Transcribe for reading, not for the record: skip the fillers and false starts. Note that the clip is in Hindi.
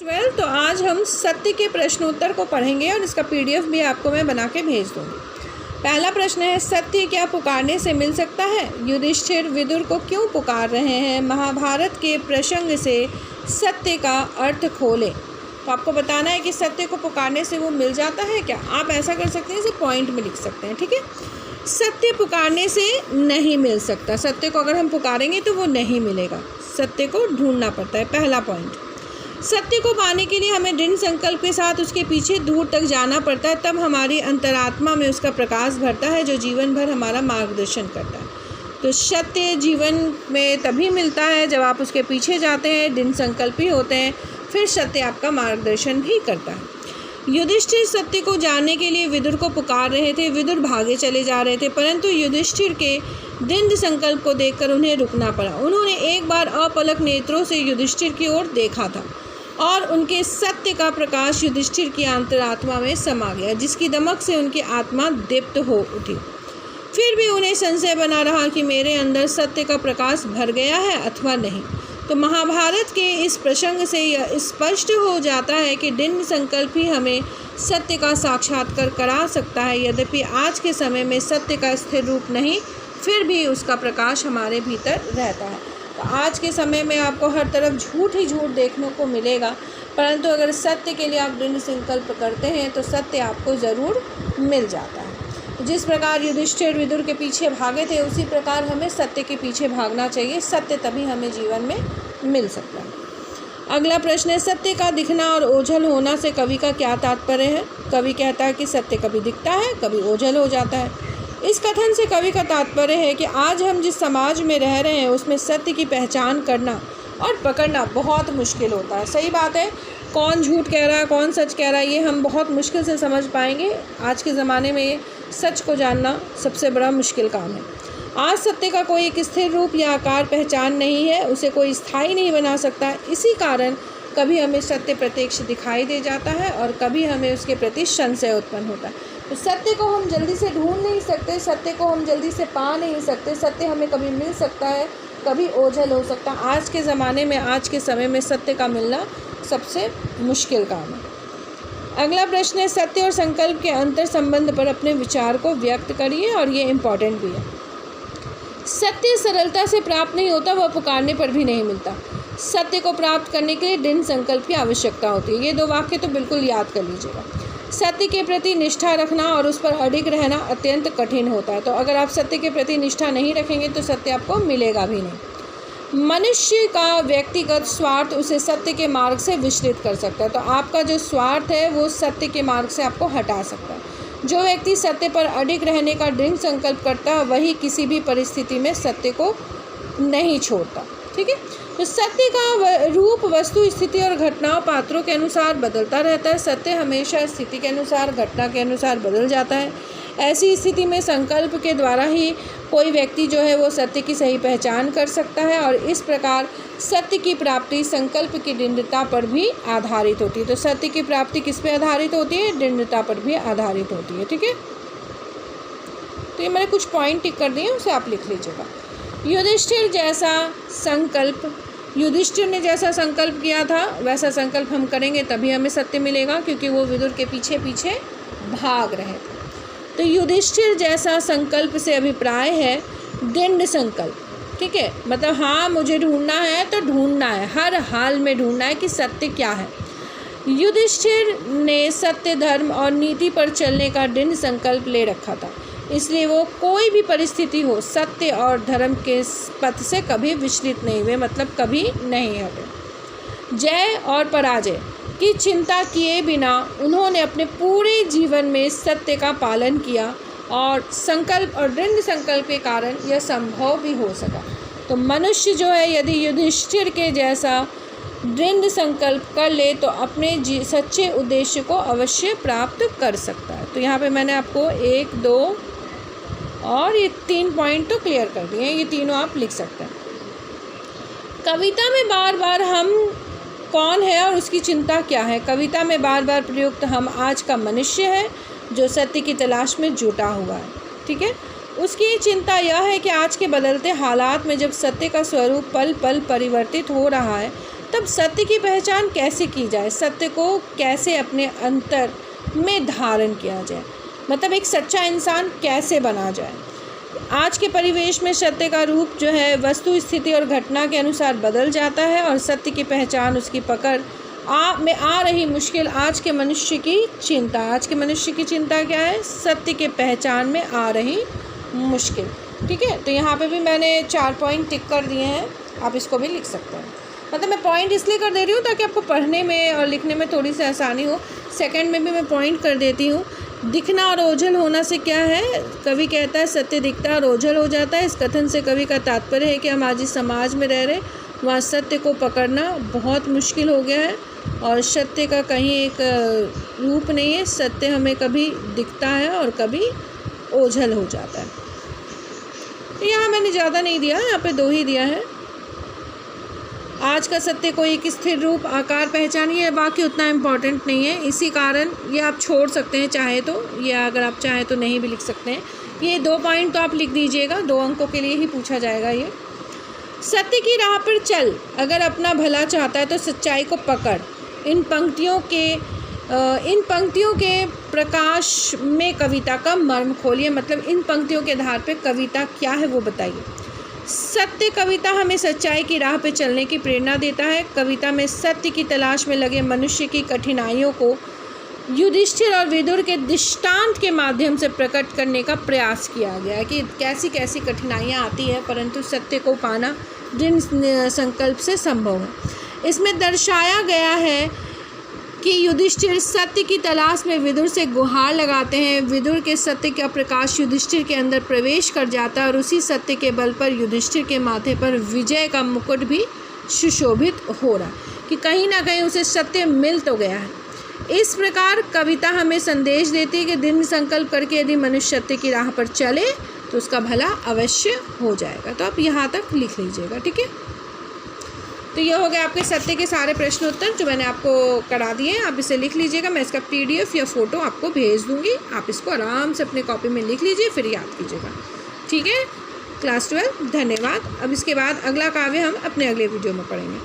12। तो आज हम सत्य के प्रश्नोत्तर को पढ़ेंगे और इसका पीडीएफ भी आपको मैं बना के भेज दूँगी। पहला प्रश्न है, सत्य क्या पुकारने से मिल सकता है? युधिष्ठिर विदुर को क्यों पुकार रहे हैं? महाभारत के प्रसंग से सत्य का अर्थ खोलें। तो आपको बताना है कि सत्य को पुकारने से वो मिल जाता है क्या? आप ऐसा कर सकते हैं, इसे पॉइंट में लिख सकते हैं, ठीक है। सत्य पुकारने से नहीं मिल सकता। सत्य को अगर हम पुकारेंगे तो वो नहीं मिलेगा, सत्य को ढूंढना पड़ता है। पहला पॉइंट, सत्य को पाने के लिए हमें दृढ़ संकल्प के साथ उसके पीछे दूर तक जाना पड़ता है, तब हमारी अंतरात्मा में उसका प्रकाश भरता है जो जीवन भर हमारा मार्गदर्शन करता है। तो सत्य जीवन में तभी मिलता है जब आप उसके पीछे जाते हैं, दृढ़ संकल्पी होते हैं, फिर सत्य आपका मार्गदर्शन भी करता है। युधिष्ठिर सत्य को जानने के लिए विदुर को पुकार रहे थे। विदुर भागे चले जा रहे थे, परंतु युधिष्ठिर के दृढ़ संकल्प को देखकर उन्हें रुकना पड़ा। उन्होंने एक बार अपलक नेत्रों से युधिष्ठिर की ओर देखा था और उनके सत्य का प्रकाश युधिष्ठिर की अंतरात्मा में समा गया, जिसकी दमक से उनकी आत्मा दीप्त हो उठी। फिर भी उन्हें संशय बना रहा कि मेरे अंदर सत्य का प्रकाश भर गया है अथवा नहीं। तो महाभारत के इस प्रसंग से यह स्पष्ट हो जाता है कि दृढ़ संकल्प ही हमें सत्य का साक्षात्कार करा सकता है। यद्यपि आज के समय में सत्य का स्थिर रूप नहीं, फिर भी उसका प्रकाश हमारे भीतर रहता है। तो आज के समय में आपको हर तरफ झूठ ही झूठ देखने को मिलेगा, परंतु अगर सत्य के लिए आप दृढ़ संकल्प करते हैं तो सत्य आपको ज़रूर मिल जाता है। जिस प्रकार युधिष्ठिर विदुर के पीछे भागे थे, उसी प्रकार हमें सत्य के पीछे भागना चाहिए। सत्य तभी हमें जीवन में मिल सकता है। अगला प्रश्न है, सत्य का दिखना और ओझल होना से कवि का क्या तात्पर्य है? कवि कहता है कि सत्य कभी दिखता है, कभी ओझल हो जाता है। इस कथन से कवि का तात्पर्य है कि आज हम जिस समाज में रह रहे हैं उसमें सत्य की पहचान करना और पकड़ना बहुत मुश्किल होता है। सही बात है, कौन झूठ कह रहा है, कौन सच कह रहा है, ये हम बहुत मुश्किल से समझ पाएंगे। आज के ज़माने में सच को जानना सबसे बड़ा मुश्किल काम है। आज सत्य का कोई एक स्थिर रूप या आकार पहचान नहीं है, उसे कोई स्थायी नहीं बना सकता। इसी कारण कभी हमें सत्य प्रत्यक्ष दिखाई दे जाता है और कभी हमें उसके प्रति संशय उत्पन्न होता है। तो सत्य को हम जल्दी से ढूंढ नहीं सकते, सत्य को हम जल्दी से पा नहीं सकते। सत्य हमें कभी मिल सकता है, कभी ओझल हो सकता है। आज के ज़माने में, आज के समय में सत्य का मिलना सबसे मुश्किल काम है। अगला प्रश्न है, सत्य और संकल्प के अंतर संबंध पर अपने विचार को व्यक्त करिए, और ये इम्पॉर्टेंट भी है। सत्य सरलता से प्राप्त नहीं होता, वह पुकारने पर भी नहीं मिलता। सत्य को प्राप्त करने के लिए दृढ़ संकल्प की आवश्यकता होती है। ये दो वाक्य तो बिल्कुल याद कर लीजिएगा। सत्य के प्रति निष्ठा रखना और उस पर अडिग रहना अत्यंत कठिन होता है। तो अगर आप सत्य के प्रति निष्ठा नहीं रखेंगे तो सत्य आपको मिलेगा भी नहीं। मनुष्य का व्यक्तिगत स्वार्थ उसे सत्य के मार्ग से विचलित कर सकता है। तो आपका जो स्वार्थ है वो सत्य के मार्ग से आपको हटा सकता है। जो व्यक्ति सत्य पर अडिग रहने का दृढ़ संकल्प करता है वही किसी भी परिस्थिति में सत्य को नहीं छोड़ता, ठीक है। तो सत्य का रूप वस्तु, स्थिति और घटनाओं, पात्रों के अनुसार बदलता रहता है। सत्य हमेशा स्थिति के अनुसार, घटना के अनुसार बदल जाता है। ऐसी स्थिति में संकल्प के द्वारा ही कोई व्यक्ति जो है वो सत्य की सही पहचान कर सकता है, और इस प्रकार सत्य की प्राप्ति संकल्प की दृढ़ता पर भी आधारित होती है। तो सत्य की प्राप्ति किस पे आधारित होती है? दृढ़ता पर भी आधारित होती है, ठीक है। तो ये मैंने कुछ पॉइंट टिक कर दिए, उसे आप लिख लीजिएगा। युधिष्ठिर ने जैसा संकल्प किया था वैसा संकल्प हम करेंगे तभी हमें सत्य मिलेगा, क्योंकि वो विदुर के पीछे पीछे भाग रहे थे। तो युधिष्ठिर जैसा संकल्प से अभिप्राय है दृढ़ संकल्प, ठीक है। मतलब हाँ, मुझे ढूंढना है तो ढूंढना है, हर हाल में ढूंढना है कि सत्य क्या है। युधिष्ठिर ने सत्य, धर्म और नीति पर चलने का दृढ़ संकल्प ले रखा था, इसलिए वो कोई भी परिस्थिति हो सत्य और धर्म के पथ से कभी विचलित नहीं हुए, मतलब कभी नहीं हटे। जय और पराजय की चिंता किए बिना उन्होंने अपने पूरे जीवन में सत्य का पालन किया, और संकल्प और दृढ़ संकल्प के कारण यह संभव भी हो सका। तो मनुष्य जो है यदि युधिष्ठिर के जैसा दृढ़ संकल्प कर ले तो अपने सच्चे उद्देश्य को अवश्य प्राप्त कर सकता है। तो यहाँ पे मैंने आपको 1, 2 और ये 3 पॉइंट तो क्लियर कर दिए हैं, ये तीनों आप लिख सकते हैं। कविता में बार बार हम कौन है और उसकी चिंता क्या है? कविता में बार बार प्रयुक्त हम आज का मनुष्य है जो सत्य की तलाश में जुटा हुआ है, ठीक है। उसकी चिंता यह है कि आज के बदलते हालात में जब सत्य का स्वरूप पल पल परिवर्तित हो रहा है, तब सत्य की पहचान कैसे की जाए, सत्य को कैसे अपने अंतर में धारण किया जाए, मतलब एक सच्चा इंसान कैसे बना जाए। आज के परिवेश में सत्य का रूप जो है वस्तु, स्थिति और घटना के अनुसार बदल जाता है और सत्य की पहचान, उसकी पकड़ में आ रही मुश्किल आज के मनुष्य की चिंता। आज के मनुष्य की चिंता क्या है? सत्य के पहचान में आ रही मुश्किल। ठीक है, तो यहाँ पे भी मैंने 4 पॉइंट टिक कर दिए हैं, आप इसको भी लिख सकते हैं। मतलब मैं पॉइंट इसलिए कर दे रही हूँ ताकि आपको पढ़ने में और लिखने में थोड़ी सी आसानी हो। सेकंड में भी मैं पॉइंट कर देती हूँ। दिखना और ओझल होना से क्या है? कवि कहता है सत्य दिखता और ओझल हो जाता है। इस कथन से कवि का तात्पर्य है कि हम आज इस समाज में रह रहे, वहाँ सत्य को पकड़ना बहुत मुश्किल हो गया है और सत्य का कहीं एक रूप नहीं है। सत्य हमें कभी दिखता है और कभी ओझल हो जाता है। तो यहाँ मैंने ज़्यादा नहीं दिया, यहाँ पे 2 ही दिया है। आज का सत्य को एक स्थिर रूप, आकार, पहचान, ये वाक्य उतना इम्पॉर्टेंट नहीं है, इसी कारण ये आप छोड़ सकते हैं चाहे तो, या अगर आप चाहें तो नहीं भी लिख सकते हैं। ये 2 पॉइंट तो आप लिख दीजिएगा, 2 अंकों के लिए ही पूछा जाएगा ये। सत्य की राह पर चल, अगर अपना भला चाहता है तो सच्चाई को पकड़। इन पंक्तियों के प्रकाश में कविता का मर्म खोलिए, मतलब इन पंक्तियों के आधार पर कविता क्या है वो बताइए। सत्य कविता हमें सच्चाई की राह पर चलने की प्रेरणा देता है। कविता में सत्य की तलाश में लगे मनुष्य की कठिनाइयों को युधिष्ठिर और विदुर के दृष्टांत के माध्यम से प्रकट करने का प्रयास किया गया है कि कैसी कैसी कठिनाइयाँ आती है, परंतु सत्य को पाना दृढ़ संकल्प से संभव है। इसमें दर्शाया गया है कि युधिष्ठिर सत्य की तलाश में विदुर से गुहार लगाते हैं। विदुर के सत्य का प्रकाश युधिष्ठिर के अंदर प्रवेश कर जाता है और उसी सत्य के बल पर युधिष्ठिर के माथे पर विजय का मुकुट भी सुशोभित हो रहा है कि कहीं ना कहीं उसे सत्य मिल तो गया है। इस प्रकार कविता हमें संदेश देती है कि दृढ़ संकल्प करके यदि मनुष्य सत्य की राह पर चले तो उसका भला अवश्य हो जाएगा। तो आप यहाँ तक लिख लीजिएगा। ठीक है, तो ये हो गया आपके सत्य के सारे प्रश्न उत्तर जो मैंने आपको करा दिए। आप इसे लिख लीजिएगा, मैं इसका PDF या फ़ोटो आपको भेज दूँगी। आप इसको आराम से अपने कॉपी में लिख लीजिए, फिर याद कीजिएगा। ठीक है, क्लास 12 धन्यवाद। अब इसके बाद अगला काव्य हम अपने अगले वीडियो में पढ़ेंगे।